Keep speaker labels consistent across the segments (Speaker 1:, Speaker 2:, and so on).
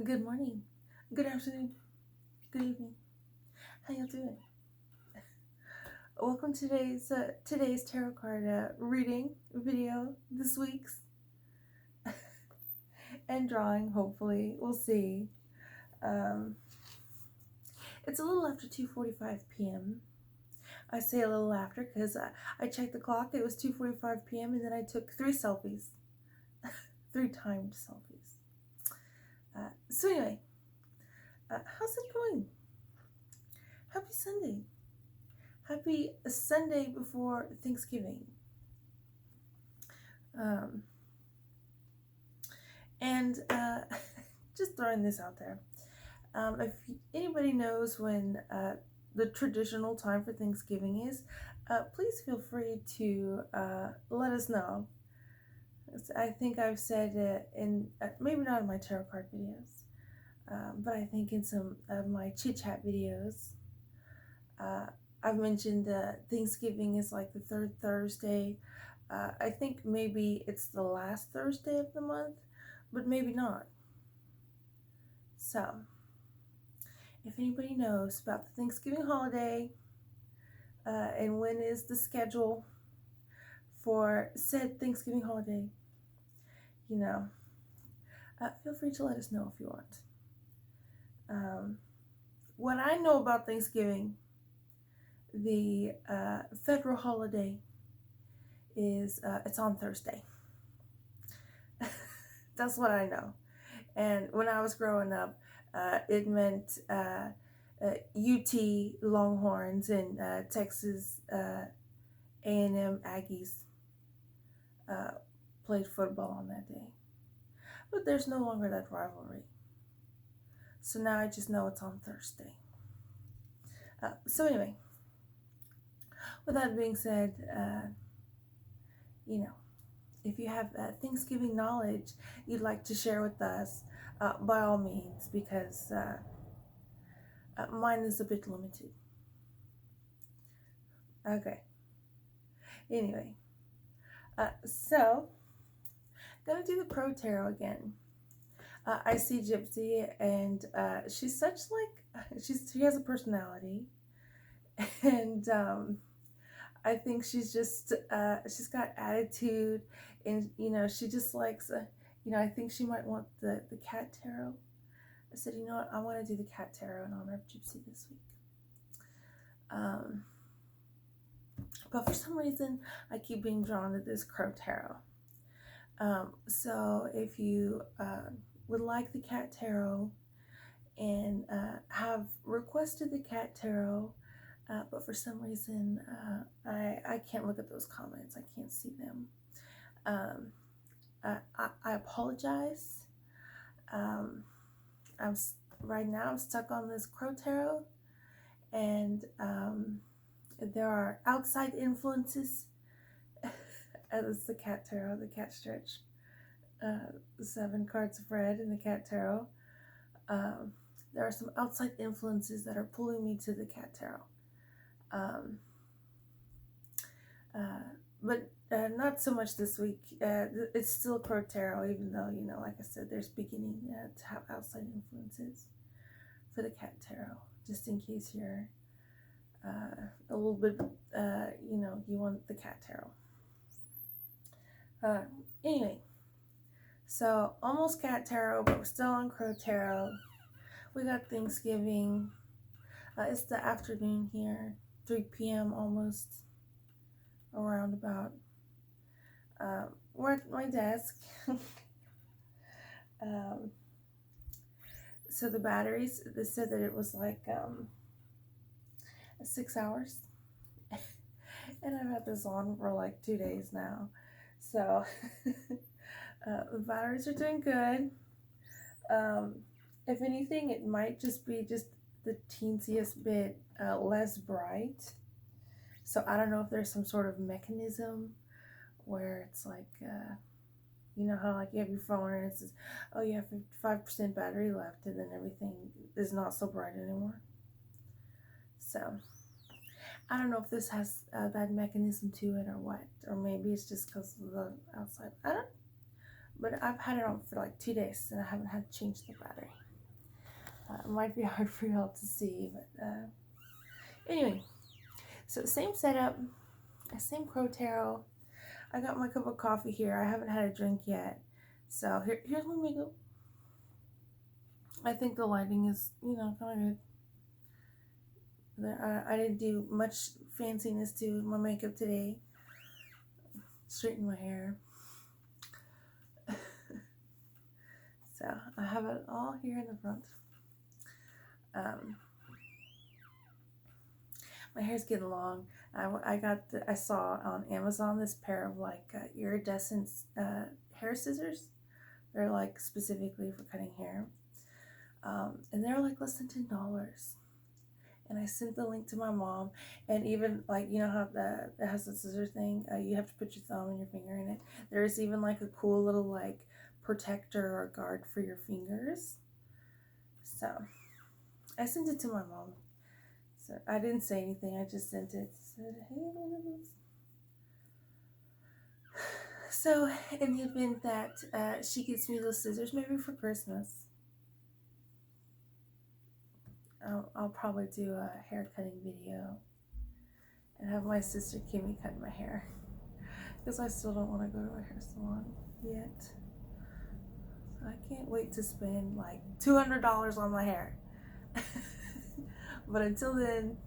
Speaker 1: Good morning, good afternoon, good evening. How y'all doing? Welcome to today's tarot card reading video. This week's and drawing. Hopefully, we'll see. Um, it's a little after 2:45 p.m. I say a little after because I checked the clock. It was 2:45 p.m. and then I took 3 selfies, 3 timed selfies. So anyway, how's it going? Happy Sunday. Happy Sunday before Thanksgiving. Um, and just throwing this out there. If anybody knows when the traditional time for Thanksgiving is, please feel free to let us know. I think I've said it in, maybe not in my tarot card videos, but I think in some of my chit chat videos, uh, I've mentioned Thanksgiving is like the third Thursday. I think maybe it's the last Thursday of the month, but maybe not. So, if anybody knows about the Thanksgiving holiday and when is the schedule for said Thanksgiving holiday, you know, feel free to let us know if you want. What I know about Thanksgiving, the federal holiday, is it's on Thursday. That's what I know. And when I was growing up, it meant UT Longhorns and Texas A&M Aggies played football on that day. But there's no longer that rivalry. So now I just know it's on Thursday. So anyway, with that being said, if you have Thanksgiving knowledge you'd like to share with us, by all means, because mine is a bit limited. Okay. Anyway, so gonna do the Crow Tarot again. I see Gypsy, and she's such like she has a personality, and I think she's just she's got attitude, and she just likes I think she might want the cat tarot. I said, you know what, I want to do the cat tarot in honor of Gypsy this week. But for some reason, I keep being drawn to this Crow tarot. So if you would like the cat tarot and have requested the cat tarot, but for some reason I can't look at those comments. I can't see them. I apologize. Right now I'm stuck on this Crow tarot, and there are outside influences. It's the cat tarot, the cat stretch. 7 cards of red in the cat tarot. There are some outside influences that are pulling me to the cat tarot. But not so much this week. It's still Crow tarot, even though, like I said, there's beginning to have outside influences for the cat tarot, just in case you're a little bit, you want the cat tarot. Anyway, so almost cat tarot, but we're still on Crow tarot. We got Thanksgiving. It's the afternoon here, 3 p.m. almost, around about. We're at my desk. So the batteries, they said that it was like 6 hours. And I've had this on for like 2 days now. So the batteries are doing good. If anything, it might just be just the teensiest bit less bright. So I don't know if there's some sort of mechanism where it's like, you know how like you have your phone and it says, oh, you have 55% battery left, and then everything is not so bright anymore. So I don't know if this has that mechanism to it or what, or maybe it's just because of the outside. I don't. but I've had it on for like 2 days and I haven't had to change the battery. It might be hard for y'all to see, but anyway, so same setup, same Crow Tarot. I got my cup of coffee here. I haven't had a drink yet, so here's my makeup. I think the lighting is, kind of good. I didn't do much fanciness to my makeup today. Straighten my hair. So I have it all here in the front. My hair's getting long. I saw on Amazon this pair of like iridescent hair scissors. They're like specifically for cutting hair, and they're like less than $10. And I sent the link to my mom, and even like how it has the scissor thing. You have to put your thumb and your finger in it. There is even like a cool little like protector or guard for your fingers. So I sent it to my mom. So I didn't say anything. I just sent it. Said, hey, look at this. So in the event that she gets me those scissors, maybe for Christmas, I'll probably do a hair cutting video and have my sister Kimmy cut my hair, because I still don't want to go to a hair salon yet. So I can't wait to spend like $200 on my hair. But until then,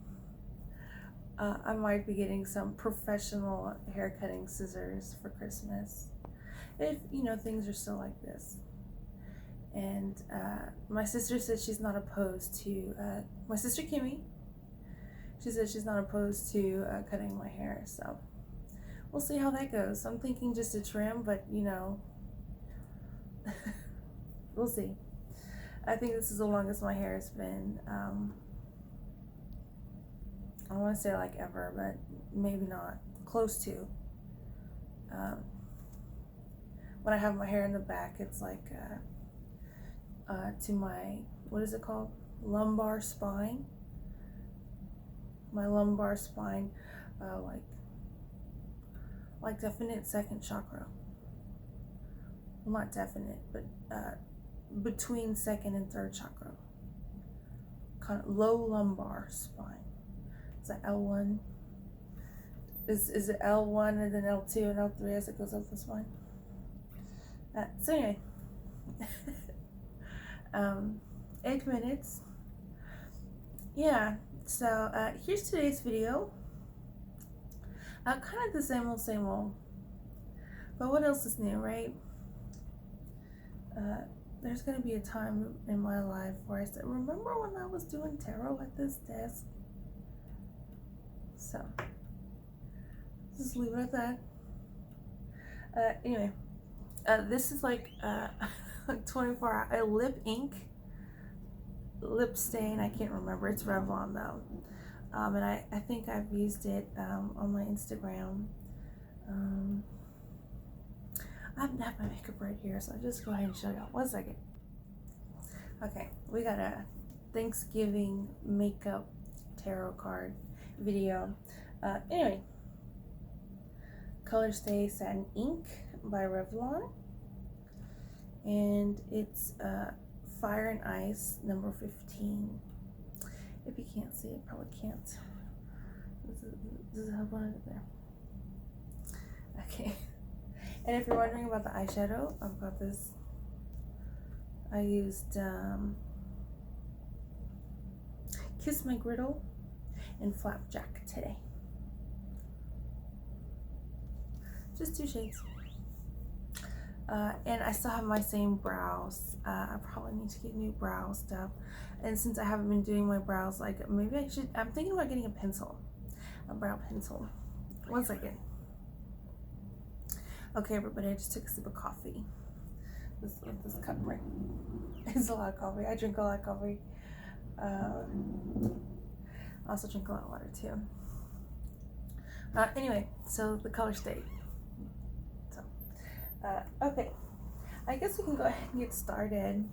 Speaker 1: I might be getting some professional hair cutting scissors for Christmas, if things are still like this. And my sister said she's not opposed to, my sister Kimmy, she said she's not opposed to cutting my hair, so we'll see how that goes. I'm thinking just a trim, but we'll see. I think this is the longest my hair has been. I don't want to say like ever, but maybe not. Close to. When I have my hair in the back, it's like to my, what is it called? Lumbar spine. My lumbar spine, like definite second chakra. Well, not definite, but between second and third chakra. Kind of low lumbar spine. Is that L1? Is it L1 and then L2 and L3 as it goes up the spine? So anyway, 8 minutes. Yeah, so here's today's video. Kind of the same old. But what else is new, right? There's going to be a time in my life where I said, remember when I was doing tarot at this desk? So, just leave it at that. Anyway, this is like 24 hour lip ink, lip stain. I can't remember. It's Revlon though. And I think I've used it on my Instagram. I haven't had my makeup right here, so I'll just go ahead and show y'all. 1 second. Okay, we got a Thanksgiving makeup tarot card video. Anyway, Color Stay Satin Ink by Revlon, and it's Fire and Ice number 15. If you can't see it, probably can't. This is how I it there. Okay. And if you're wondering about the eyeshadow, I've got this. I used Kiss My Griddle and Flapjack today. Just 2 shades. And I still have my same brows. I probably need to get new brow stuff. And since I haven't been doing my brows, like maybe I should, I'm thinking about getting a pencil. A brow pencil. 1 second. Okay, everybody, I just took a sip of coffee. This cup right. It's a lot of coffee. I drink a lot of coffee. I also drink a lot of water too. Anyway, so the Color Stay. So, okay, I guess we can go ahead and get started.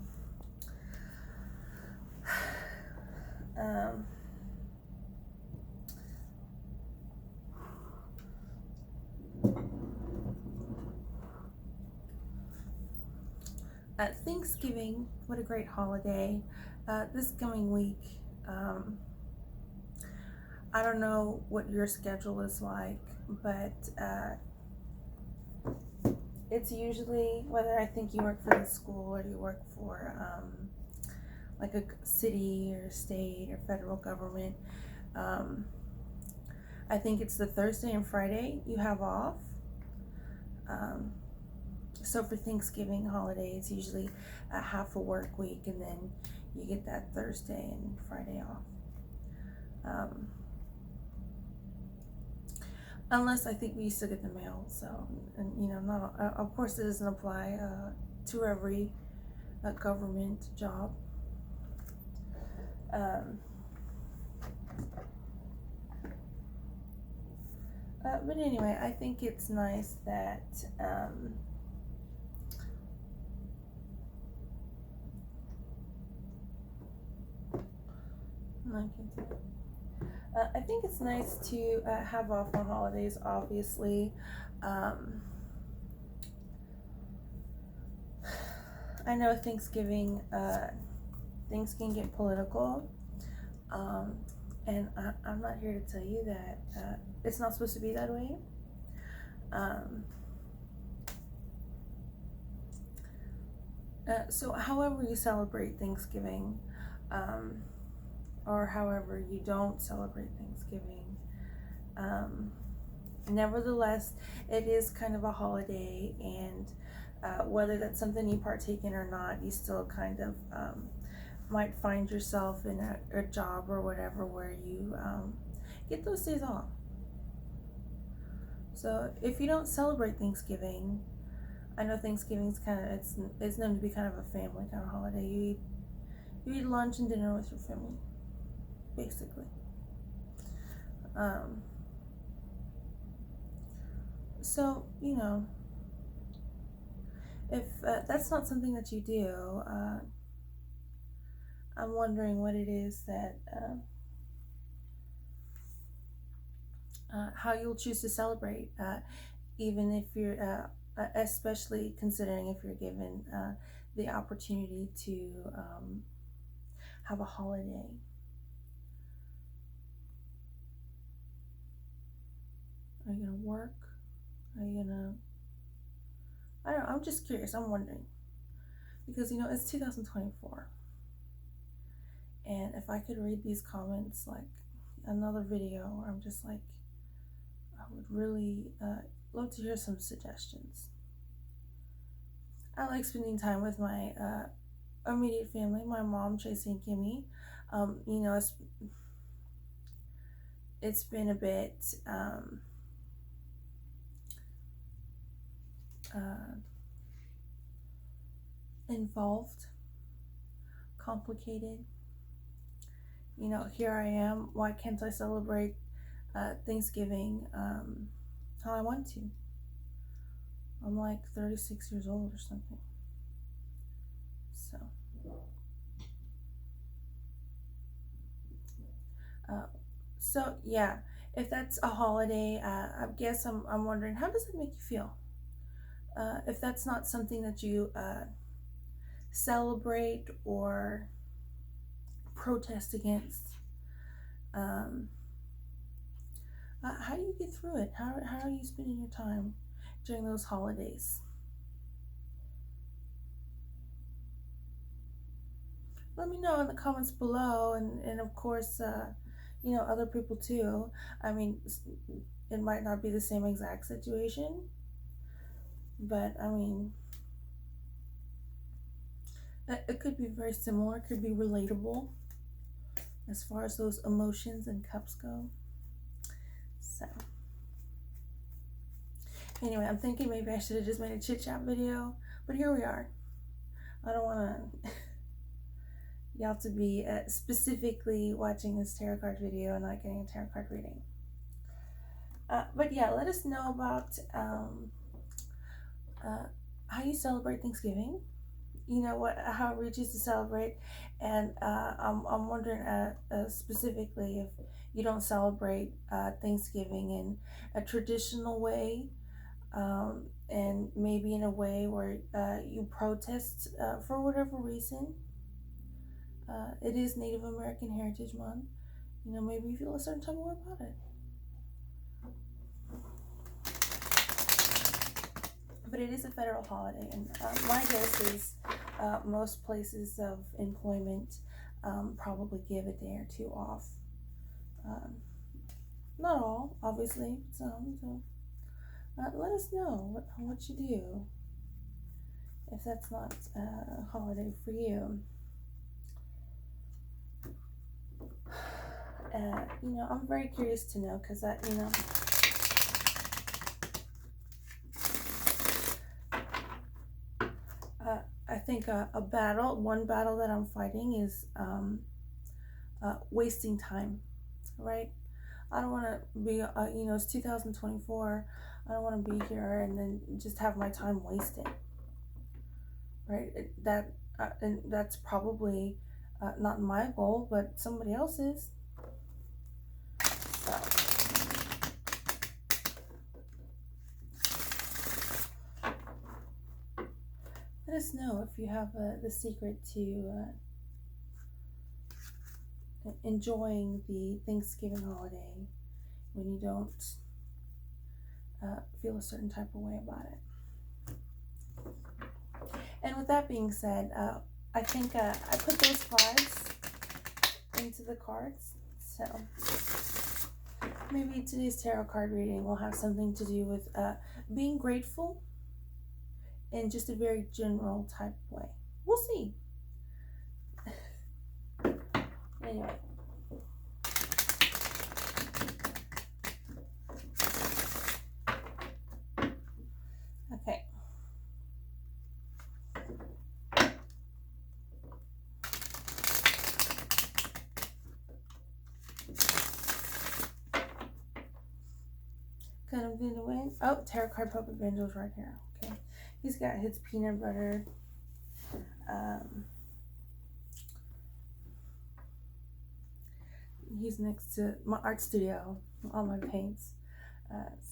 Speaker 1: Thanksgiving, what a great holiday. This coming week, um, I don't know what your schedule is like, but it's usually whether I think you work for the school or you work for like a city or state or federal government. Um, I think it's the Thursday and Friday you have off. Um, so for Thanksgiving holiday, it's usually a half a work week, and then you get that Thursday and Friday off. Um, unless I think we still get the mail. So, and not of course it doesn't apply to every government job. Um, but anyway, I think it's nice that I think it's nice to have off on holidays, obviously. Um, I know Thanksgiving, things can get political. And I'm not here to tell you that it's not supposed to be that way. So, however you celebrate Thanksgiving, or however you don't celebrate Thanksgiving, nevertheless, it is kind of a holiday, and whether that's something you partake in or not, you still kind of might find yourself in a job or whatever where you get those days off. So if you don't celebrate Thanksgiving, I know Thanksgiving's kind of it's known to be kind of a family kind of holiday. You eat lunch and dinner with your family, basically. So if that's not something that you do, I'm wondering what it is that how you'll choose to celebrate, even if you're, especially considering if you're given the opportunity to have a holiday. Are you gonna work? Are you gonna? I don't know. I'm just curious. I'm wondering because it's 2024, and if I could read these comments like another video, I'm just like, I would really love to hear some suggestions. I like spending time with my immediate family, my mom, Tracy, and Kimmy. It's been a bit involved, complicated. Here I am. Why can't I celebrate Thanksgiving how I want to? I'm like 36 years old or something. So yeah, if that's a holiday, I guess I'm wondering, how does it make you feel? If that's not something that you celebrate or protest against, how do you get through it? How are you spending your time during those holidays? Let me know in the comments below, and of course, other people too. I mean, it might not be the same exact situation, but I mean, it could be very similar, it could be relatable as far as those emotions and cups go. So, anyway, I'm thinking maybe I should have just made a chit chat video, but here we are. I don't want to y'all to be specifically watching this tarot card video and not getting a tarot card reading. But yeah, let us know about how you celebrate Thanksgiving. How you choose to celebrate, and I'm wondering specifically if you don't celebrate Thanksgiving in a traditional way, and maybe in a way where you protest for whatever reason. It is Native American Heritage Month. You know, maybe you feel a certain type of way about it. But it is a federal holiday, and my guess is most places of employment probably give a day or two off. Um, Not all, obviously, some. So let us know what you do if that's not a holiday for you. You know, I'm very curious to know because you know, I think one battle that I'm fighting is wasting time, right? I don't want to be, you know, it's 2024. I don't want to be here and then just have my time wasted, right? And that's probably not my goal, but somebody else's. So, let us know if you have the secret to enjoying the Thanksgiving holiday when you don't feel a certain type of way about it. And with that being said, I think I put those vibes into the cards. So maybe today's tarot card reading will have something to do with being grateful in just a very general type way. We'll see. Anyway. Okay. Kind of in the way. Oh, tarot card puppet Benjo's right here. Okay. He's got his peanut butter. He's next to my art studio, all my paints.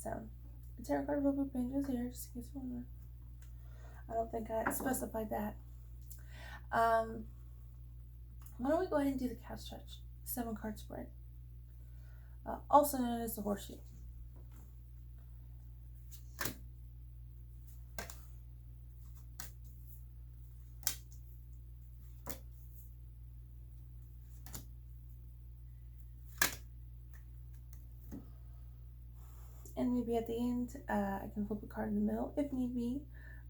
Speaker 1: So, the tarot card puppet Benjo's here, just in case you wonder. I don't think I specified that. Why don't we go ahead and do the cat stretch? 7-card spread. Also known as the horseshoe. And maybe at the end, I can flip a card in the middle if need be.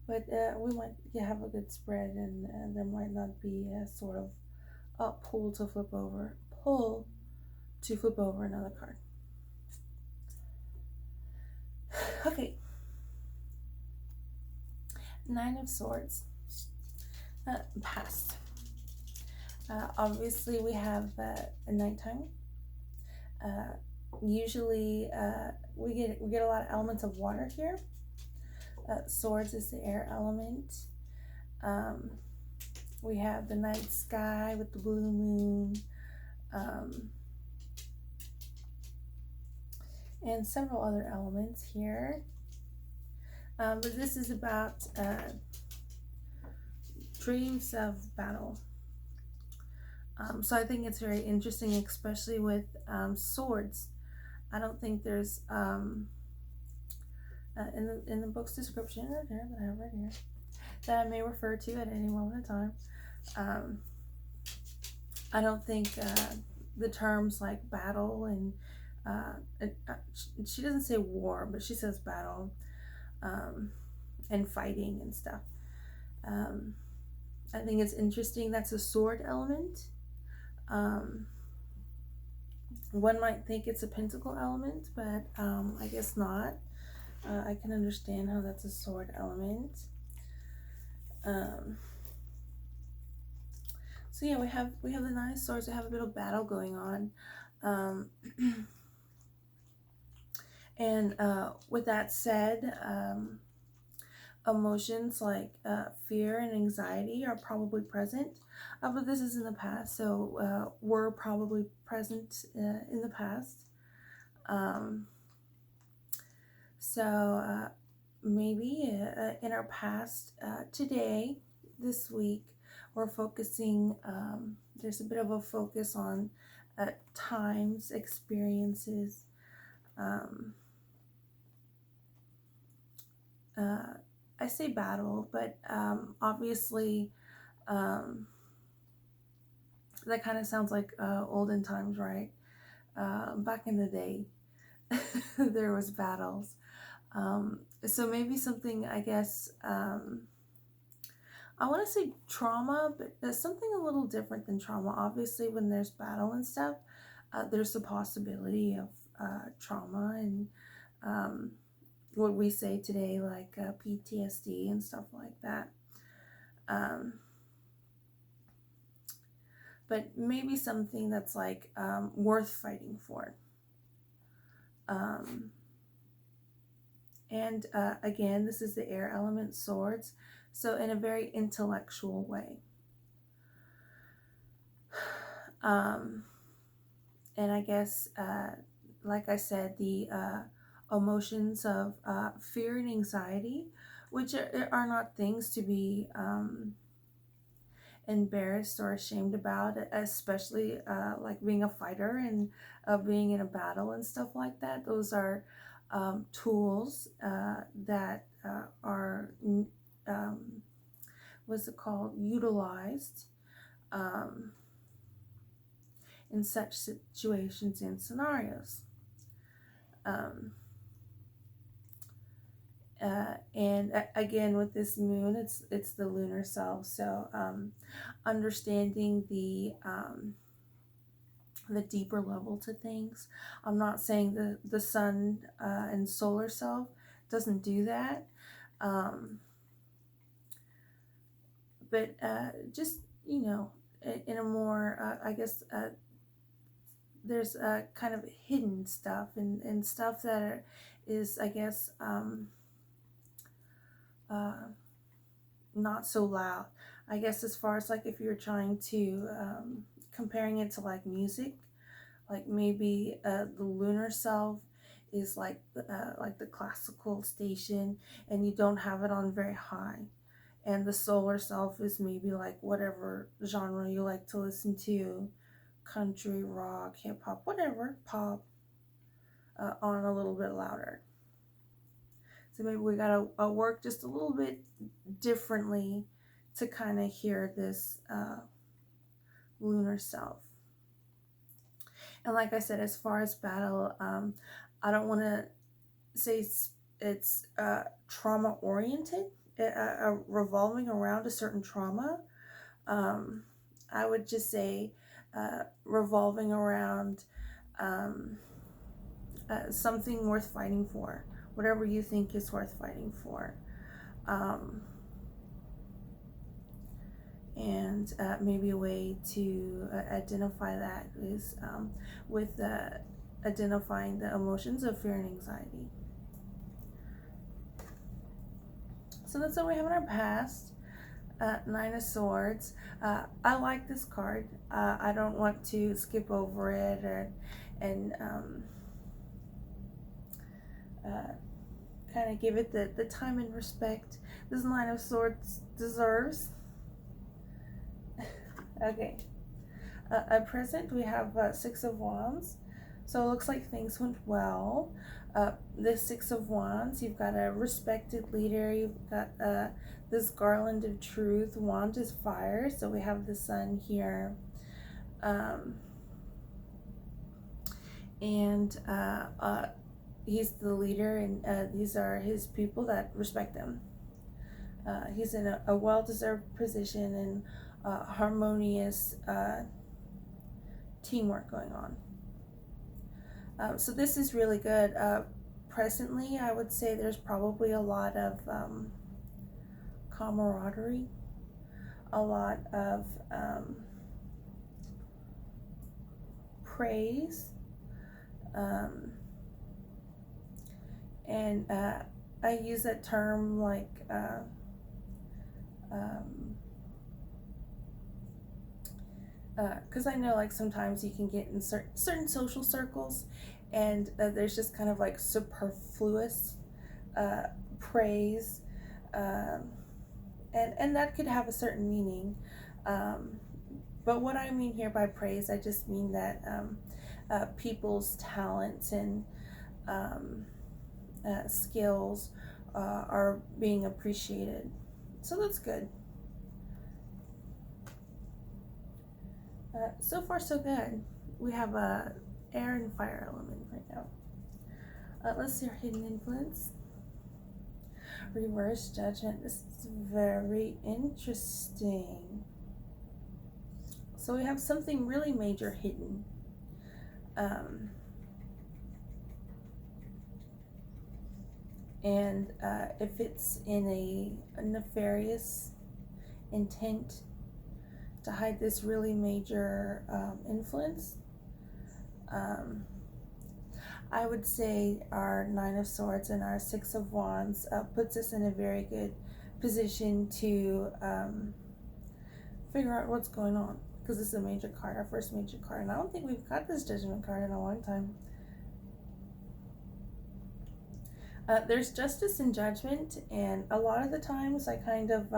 Speaker 1: But we might have a good spread, and there might not be a sort of pull to flip over another card. Okay. 9 of Swords. Past. Obviously, we have a nighttime. Usually, we get a lot of elements of water here. Swords is the air element. We have the night sky with the blue moon, and several other elements here. But this is about dreams of battle. So I think it's very interesting, especially with swords. I don't think there's in the book's description right here that I have right here that I may refer to at any moment in time. I don't think the terms like battle and she doesn't say war, but she says battle and fighting and stuff. I think it's interesting that's a sword element. One might think it's a pentacle element, but I guess not. I can understand how that's a sword element. So yeah, we have the 9 of Swords. We have a bit of battle going on, and with that said, emotions like fear and anxiety are probably present. But this is in the past, so were probably present in the past. So maybe in our past, today, this week, we're focusing, there's a bit of a focus on times, experiences, um, uh, I say battle, but obviously um, that kind of sounds like olden times, right? Back in the day, there was battles. So maybe something, I guess, I want to say trauma, but there's something a little different than trauma. Obviously, when there's battle and stuff, there's the possibility of trauma and um, what we say today, like PTSD and stuff like that. Um, but maybe something that's like worth fighting for. Um, and again, this is the air element swords, so in a very intellectual way. Um, and I guess, like I said, the emotions of fear and anxiety, which are not things to be embarrassed or ashamed about, especially like being a fighter and being in a battle and stuff like that. Those are tools that are, what's it called, utilized um, in such situations and scenarios. Um, and again, with this moon, it's the lunar self. So understanding the deeper level to things. I'm not saying the sun and solar self doesn't do that, um, but just, in a more I guess there's kind of hidden stuff and stuff that is, I guess, uh, not so loud. I guess as far as like if you're trying to comparing it to like music, like maybe the lunar self is like the classical station, and you don't have it on very high, and the solar self is maybe like whatever genre you like to listen to, country, rock, hip hop, whatever, pop, on a little bit louder. So maybe we gotta work just a little bit differently to kind of hear this lunar self. And like I said, as far as battle, I don't want to say it's trauma oriented, revolving around a certain trauma. Um, I would just say revolving around um, something worth fighting for, whatever you think is worth fighting for. Um, and maybe a way to identify that is with identifying the emotions of fear and anxiety. So that's what we have in our past. Nine of Swords. I like this card. I don't want to skip over it and kind of give it the time and respect this Nine of Swords deserves. Okay. At present, we have Six of Wands. So it looks like things went well. The Six of Wands, you've got a respected leader. You've got this garland of truth. Wand is fire, so we have the sun here. And he's the leader, and these are his people that respect him. He's in a well-deserved position and harmonious teamwork going on. So this is really good. Presently, I would say there's probably a lot of camaraderie, a lot of praise, and I use that term like because I know like sometimes you can get in certain social circles, and there's just kind of like superfluous praise, um, and that could have a certain meaning. Um, but what I mean here by praise, I just mean that people's talents and um, skills are being appreciated. So that's good. So far, so good. We have a air and fire element right now. Let's see our hidden influence. Reverse judgment. This is very interesting. So we have something really major hidden. And if it's in a nefarious intent to hide this really major influence, I would say our Nine of Swords and our Six of Wands puts us in a very good position to figure out what's going on, because this is a major card, our first major card, and I don't think we've got this Judgment card in a long time. There's justice and judgment, and a lot of the times I kind of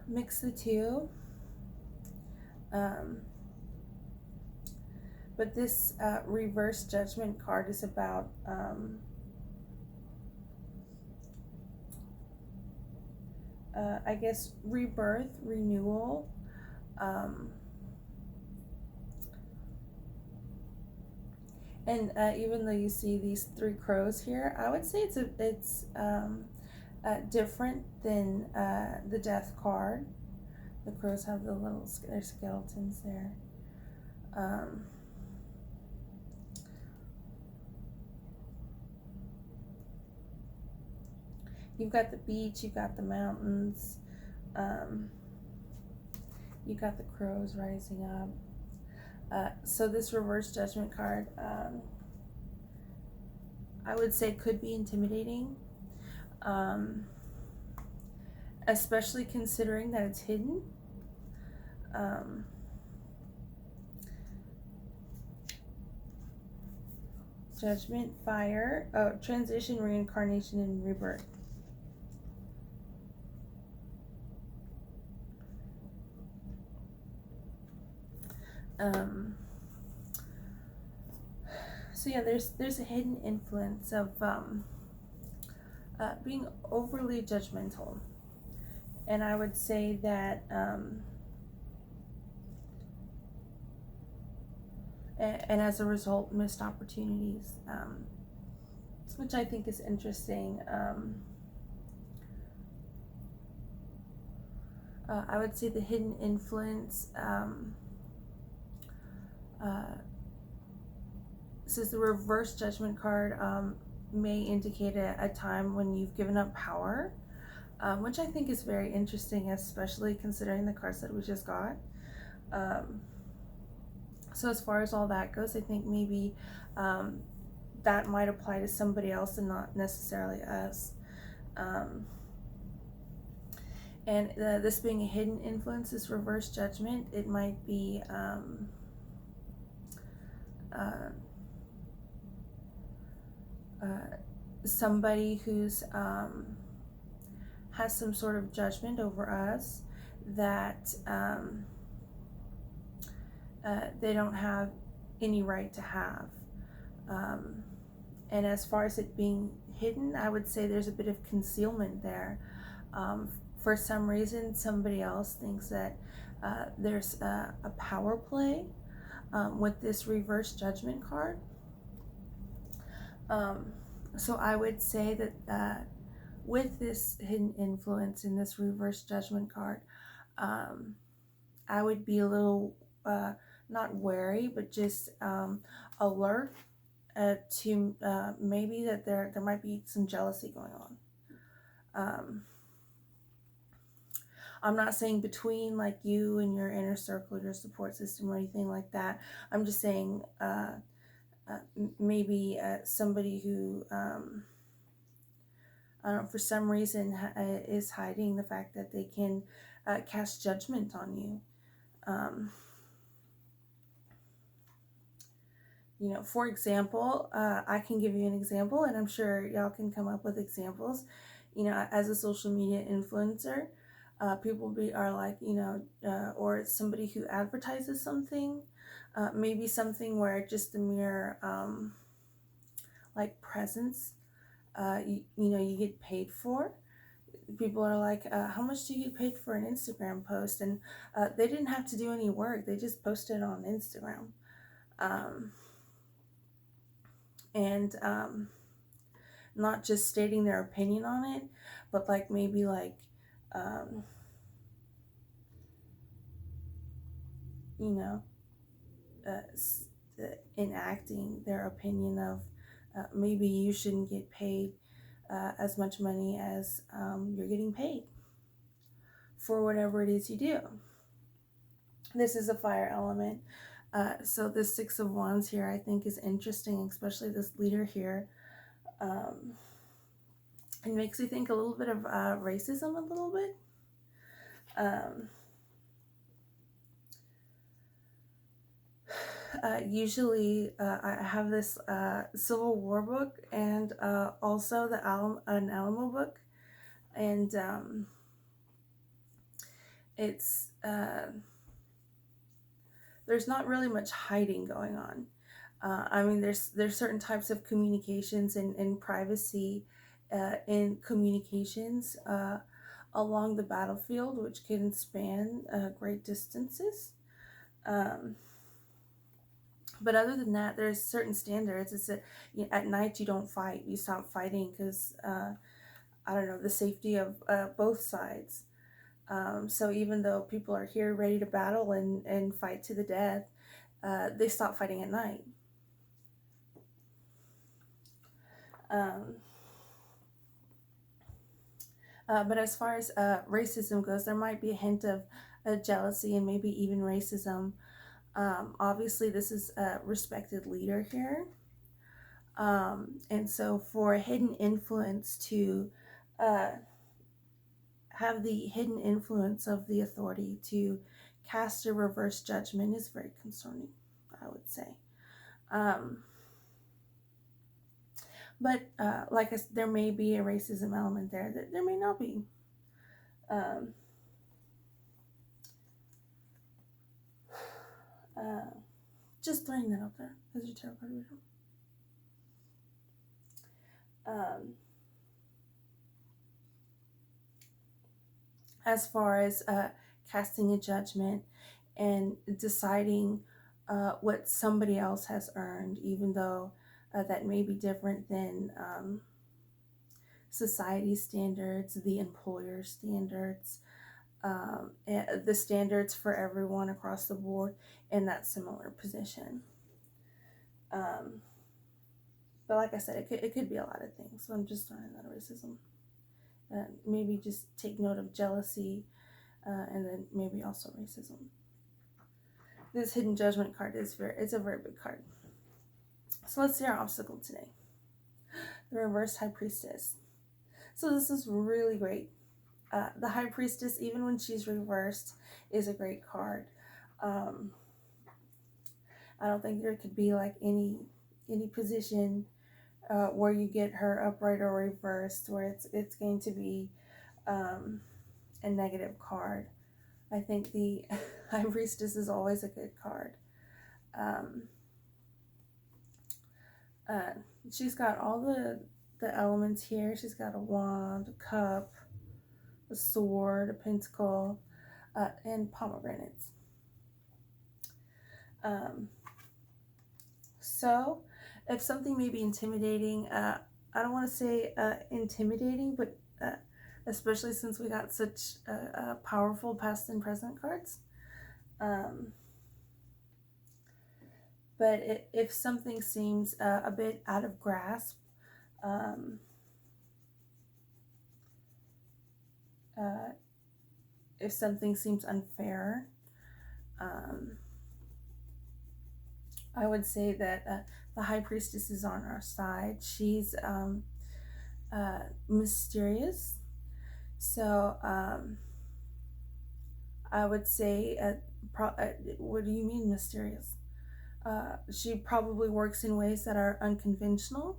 Speaker 1: mix the two. But this reverse judgment card is about I guess rebirth, renewal. And even though you see these three crows here, I would say it's different than the death card. The crows have the little their skeletons there. You've got the beach, you've got the mountains, you've got the crows rising up. So this reverse judgment card, I would say could be intimidating, especially considering that it's hidden. Judgment, fire, transition, reincarnation, and rebirth. So yeah, there's a hidden influence of being overly judgmental, and I would say that and as a result, missed opportunities, which I think is interesting. I would say the hidden influence. Since the reverse judgment card may indicate a time when you've given up power, which I think is very interesting, especially considering the cards that we just got. So as far as all that goes, I think maybe that might apply to somebody else and not necessarily us. And this being a hidden influence, this reverse judgment, it might be somebody who's has some sort of judgment over us that they don't have any right to have. And as far as it being hidden, I would say there's a bit of concealment there. For some reason, somebody else thinks that there's a power play with this reverse judgment card. So I would say that with this hidden influence in this reverse judgment card, I would be a little not wary, but just alert to maybe that there might be some jealousy going on. I'm not saying between like you and your inner circle, your support system, or anything like that. I'm just saying maybe somebody who I don't know, for some reason is hiding the fact that they can cast judgment on you. for example, I can give you an example, and I'm sure y'all can come up with examples. As a social media influencer, are like, or somebody who advertises something, maybe something where just the mere like presence, you get paid for. People are like, how much do you get paid for an Instagram post? And they didn't have to do any work; they just posted on Instagram. Um, and not just stating their opinion on it, but like maybe like um, you know enacting their opinion of maybe you shouldn't get paid as much money as you're getting paid for whatever it is you do. This is a fire element. So this Six of Wands here, I think, is interesting, especially this leader here. Um, it makes you think a little bit of racism, a little bit. Usually, I have this Civil War book and also an Alamo book, and it's there's not really much hiding going on. I mean, there's certain types of communications and privacy in communications along the battlefield, which can span great distances. Um, but other than that, there's certain standards. It's that at night you don't fight. You stop fighting because I don't know, the safety of both sides. So even though people are here ready to battle and fight to the death, they stop fighting at night. Um, but as far as racism goes, there might be a hint of jealousy and maybe even racism. Obviously, this is a respected leader here. And so for a hidden influence to have the hidden influence of the authority to cast a reverse judgment is very concerning, I would say. But like I said, there may be a racism element there. There may not be. Just throwing that out there as your tarot card reader. As far as casting a judgment and deciding what somebody else has earned, even though that may be different than society standards, the employer standards, the standards for everyone across the board in that similar position. But like I said, it could be a lot of things. So I'm just throwing that racism. Maybe just take note of jealousy, and then maybe also racism. This hidden judgment card it's a very big card. So let's see our obstacle today. The reversed high priestess. So this is really great. The high priestess, even when she's reversed, is a great card. I don't think there could be like any position where you get her upright or reversed where it's going to be a negative card. I think the high priestess is always a good card. She's got all the elements here. She's got a wand, a cup, a sword, a pentacle, and pomegranates. So if something may be intimidating, I don't want to say intimidating, but especially since we got such powerful past and present cards. But if something seems a bit out of grasp, if something seems unfair, I would say that the high priestess is on our side. She's mysterious. So I would say, what do you mean mysterious? She probably works in ways that are unconventional.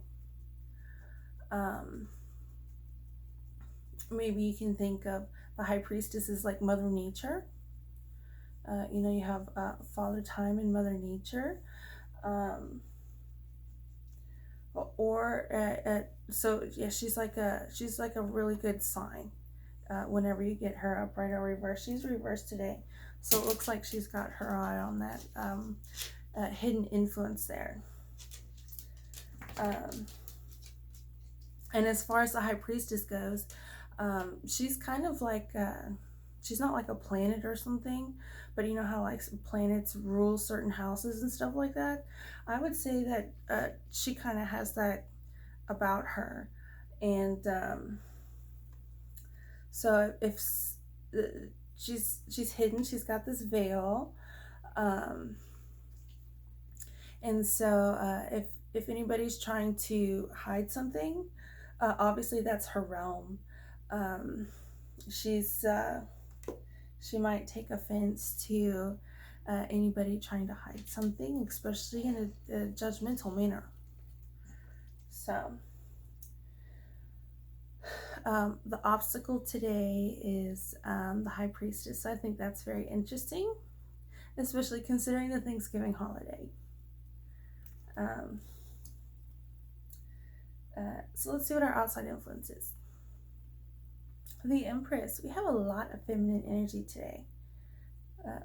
Speaker 1: Um, Maybe you can think of the high priestess as like Mother Nature. You have Father Time and Mother Nature. Um, or so yeah, she's like a really good sign. Whenever you get her upright or reversed, she's reversed today, so it looks like she's got her eye on that hidden influence there. Um, and as far as the high priestess goes, she's kind of like she's not like a planet or something, but you know how like planets rule certain houses and stuff like that. I would say that she kind of has that about her, and so if uh, she's hidden, she's got this veil, um, and so if anybody's trying to hide something, obviously that's her realm. Um, she's she might take offense to anybody trying to hide something, especially in a judgmental manner. So, the obstacle today is the high priestess. I think that's very interesting, especially considering the Thanksgiving holiday. Um, so let's see what our outside influence is. The Empress. We have a lot of feminine energy today.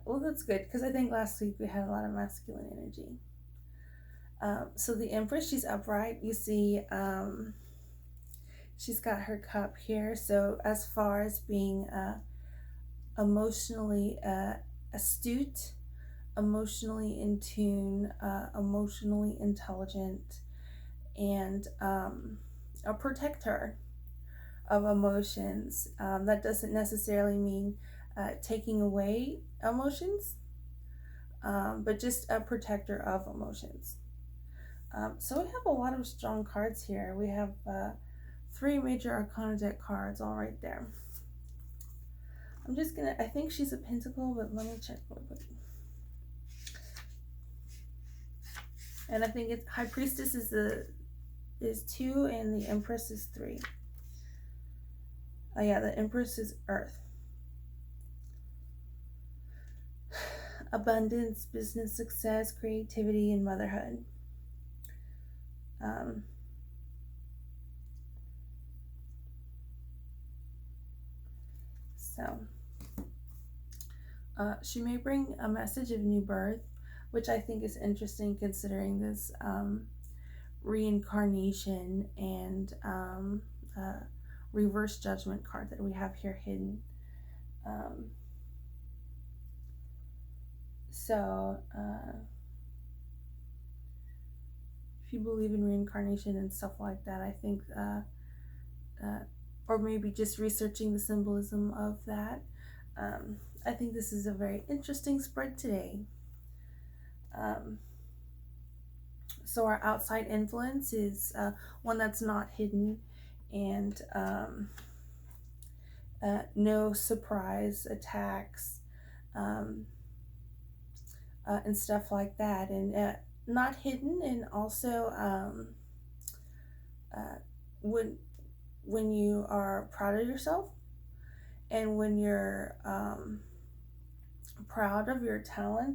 Speaker 1: Well, that's good because I think last week we had a lot of masculine energy. So the Empress, she's upright. You see, she's got her cup here. So as far as being emotionally astute, emotionally in tune, emotionally intelligent, and a protector of emotions. That doesn't necessarily mean taking away emotions, but just a protector of emotions. So we have a lot of strong cards here. We have 3 major Arcana deck cards all right there. I think she's a pentacle, but let me check real quick. And I think High Priestess is 2 and the Empress is 3. Oh yeah, the Empress is Earth. Abundance, business success, creativity, and motherhood. So she may bring a message of new birth, which I think is interesting considering this reincarnation and reverse judgment card that we have here hidden. So if you believe in reincarnation and stuff like that, I think, or maybe just researching the symbolism of that, I think this is a very interesting spread today. So our outside influence is one that's not hidden, and no surprise attacks and stuff like that, and not hidden, and also when you are proud of yourself, and when you're proud of your talent